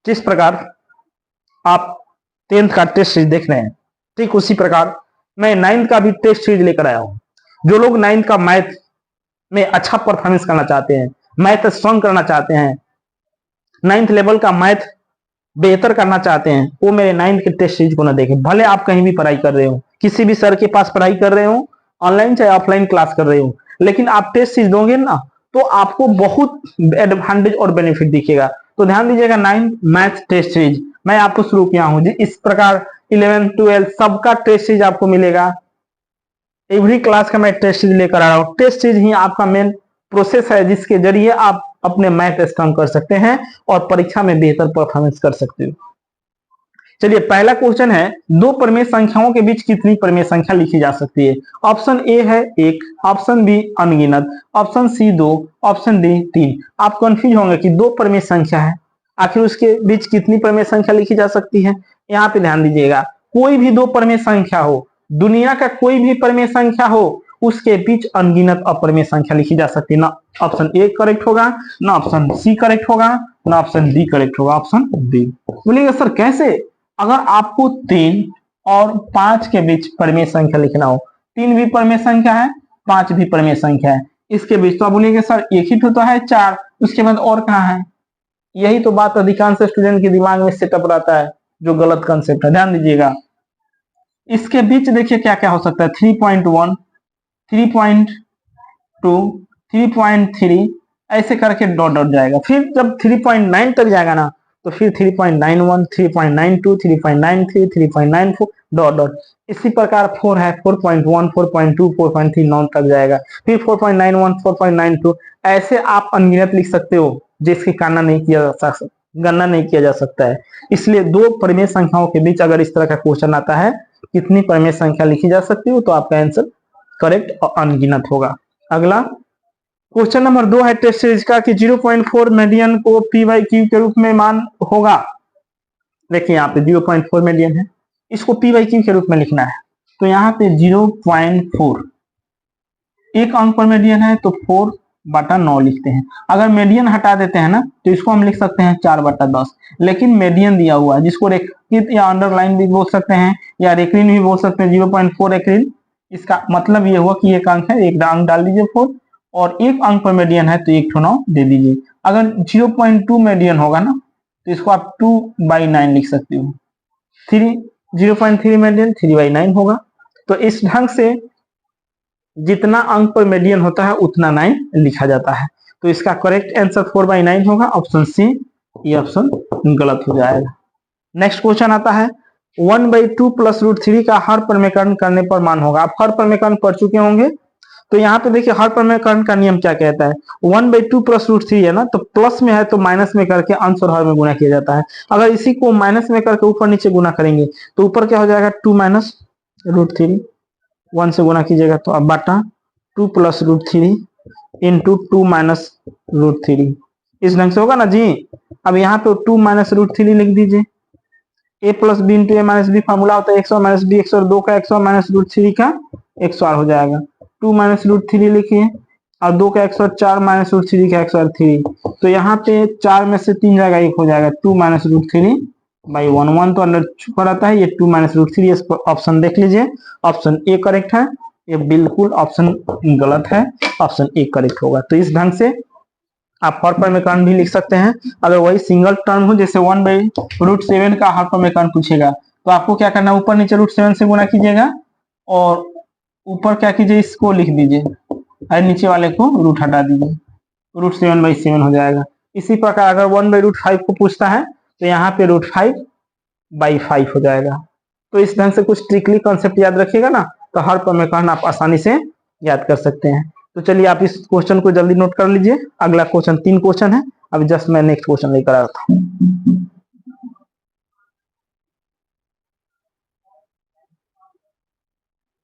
जिस प्रकार आप 10th का टेस्ट सीरीज देख रहे हैं, ठीक उसी प्रकार मैं 9th का भी टेस्ट सीरीज लेकर आया हूं। जो लोग 9th का मैथ में अच्छा परफॉर्मेंस करना चाहते हैं, मैथ स्ट्रॉन्ग करना चाहते हैं, 9th लेवल का मैथ बेहतर करना चाहते हैं, वो मेरे 9th के टेस्ट सीरीज को ना देखें। भले आप कहीं भी पढ़ाई कर रहे हो, किसी भी सर के पास पढ़ाई कर रहे हो, ऑनलाइन चाहे ऑफलाइन क्लास कर रहे हो, लेकिन आप टेस्ट सीरीज दोगे ना तो आपको बहुत एडवांटेज और बेनिफिट दिखेगा। तो ध्यान दीजिएगा, 9th मैथ टेस्ट सीरीज मैं आपको शुरू किया हूं जी। इस प्रकार 11th 12th सबका टेस्ट सीरीज आपको मिलेगा। एवरी क्लास का मैं टेस्ट सीरीज लेकर आ रहा हूं। टेस्ट सीरीज ही आपका मेन प्रोसेस है जिसके जरिए आप अपने मैथ स्ट्रॉन्ग कर सकते हैं और परीक्षा में बेहतर परफॉर्मेंस कर सकते हो। चलिए, पहला क्वेश्चन है, दो परिमेय संख्याओं के बीच कितनी परिमेय संख्या लिखी जा सकती है? ऑप्शन ए है 1, ऑप्शन बी अनगिनत, ऑप्शन सी 2, ऑप्शन डी 3। आप कंफ्यूज होंगे कि दो परिमेय संख्या है, आखिर उसके बीच कितनी परिमेय संख्या लिखी जा सकती है? यहाँ पे ध्यान दीजिएगा, कोई भी दो परिमेय संख्या हो, दुनिया का कोई भी परिमेय संख्या हो, उसके बीच अनगिनत अपरिमेय संख्या लिखी जा सकती है। ना ऑप्शन ए करेक्ट होगा, ना ऑप्शन सी करेक्ट होगा, ना ऑप्शन डी करेक्ट होगा, ऑप्शन डी। बोलिएगा सर कैसे? अगर आपको 3 और 5 के बीच परिमेय संख्या लिखना हो, 3 भी परिमेय संख्या है, 5 भी परिमेय संख्या है, इसके बीच तो आप बोलिएगा सर एक ही तो है 4, उसके बाद और कहाँ है? यही तो बात अधिकांश स्टूडेंट के दिमाग में सेटअप रहता है, जो गलत कंसेप्ट है। ध्यान दीजिएगा, इसके बीच देखिए क्या क्या हो सकता है, 3.1, 3.2, 3.3 ऐसे करके डॉट डॉट जाएगा। फिर जब 3.9 तक जाएगा ना तो फिर 3.91, 3.92, 3.93, 3.94 डॉट डॉट। इसी प्रकार 4 है, 4.1, 4.2, 4.3 9 तक जाएगा, फिर 4.91, 4.92 ऐसे आप अनगिनत लिख सकते हो जिसकी गणना नहीं किया जा सकता है। इसलिए दो परिमेय संख्याओं के बीच अगर इस तरह का क्वेश्चन आता है, कितनी परिमेय संख्या लिखी जा सकती हो, तो आपका आंसर करेक्ट और अनगिनत होगा। अगला क्वेश्चन नंबर 2 है टेस्ट सीरीज का कि 0.4 मीडियन को p/q के रूप में मान होगा। देखिए यहाँ पे 0.4 मीडियन है, इसको p/q के रूप में लिखना है, तो यहाँ पे 0.4 एक अंक पर मीडियन है तो 4/9 लिखते हैं। अगर मीडियन हटा देते हैं ना तो इसको हम लिख सकते हैं 4/10, लेकिन मीडियन दिया हुआ है जिसको रेखांकित या अंडरलाइन भी बोल सकते हैं या रेक्रीन भी बोल सकते हैं, 0.4 रेक्रीन। इसका मतलब ये हुआ कि एक अंक है, एक अंक डाल दीजिए 4, और एक अंक पर मीडियन है तो एक ठो 9 दे दीजिए। अगर 0.2 मीडियन होगा ना तो इसको आप 2/9 लिख सकते हो। 0.3 मीडियन 3/9 होगा। तो इस ढंग से जितना अंक पर मीडियन होता है उतना 9 लिखा जाता है। तो इसका करेक्ट आंसर 4/9 होगा, ऑप्शन सी। ये ऑप्शन गलत हो जाएगा। नेक्स्ट क्वेश्चन आता है 1/2 + √3 का हर परिमेयकरण करने पर मान होगा। आप हर परिमेयकरण पढ़ चुके होंगे, तो यहाँ पे देखिए हर परिमेयकरण का नियम क्या कहता है। 1/2 + √3 है ना, तो प्लस में है तो माइनस में करके अंश और हर में गुना किया जाता है। अगर इसी को माइनस में करके ऊपर नीचे गुना करेंगे तो ऊपर क्या हो जाएगा, 2 - √3, 1 से गुना कीजिएगा तो अब बटा 2 + √3 इंटू 2 - √3, इस ढंग से होगा ना जी। अब यहाँ पे 2 - √3 लिख दीजिए। a + b × a - b formula होता है 100 - b, 102 का 100 - √3 का 108 हो जाएगा। 2 - √3 लिखिए और 2 का 104 - √3 का 103। तो यहाँ पे 4 में से 3 जाएगा, 1 हो जाएगा। 2 - √3/1, 1 तो अंदर छुपा रहता है, ये 2 - √3। ऑप्शन देख लीजिए, ऑप्शन ए करेक्ट है। ये बिल्कुल ऑप्शन गलत है, ऑप्शन ए करेक्ट होगा। तो इस ढंग से आप हर परिमेयकरण भी लिख सकते हैं। अगर वही सिंगल टर्म हो, जैसे 1/√7 का हर परिमेयकरण पूछेगा तो आपको क्या करना है, ऊपर नीचे √7 से गुना कीजिएगा और ऊपर क्या कीजिए, इसको लिख दीजिए और नीचे वाले को रूट हटा दीजिए, √7/7 हो जाएगा। इसी प्रकार अगर 1/√5 को पूछता है तो यहाँ पे √5/5 हो जाएगा। तो इस ढंग से कुछ ट्रिकली कॉन्सेप्ट याद रखिएगा ना, तो हर परिमेयकरण आप आसानी से याद कर सकते हैं। तो चलिए आप इस क्वेश्चन को जल्दी नोट कर लीजिए। अगला क्वेश्चन 3 क्वेश्चन है, अभी जस्ट मैं नेक्स्ट क्वेश्चन लेकर आया था।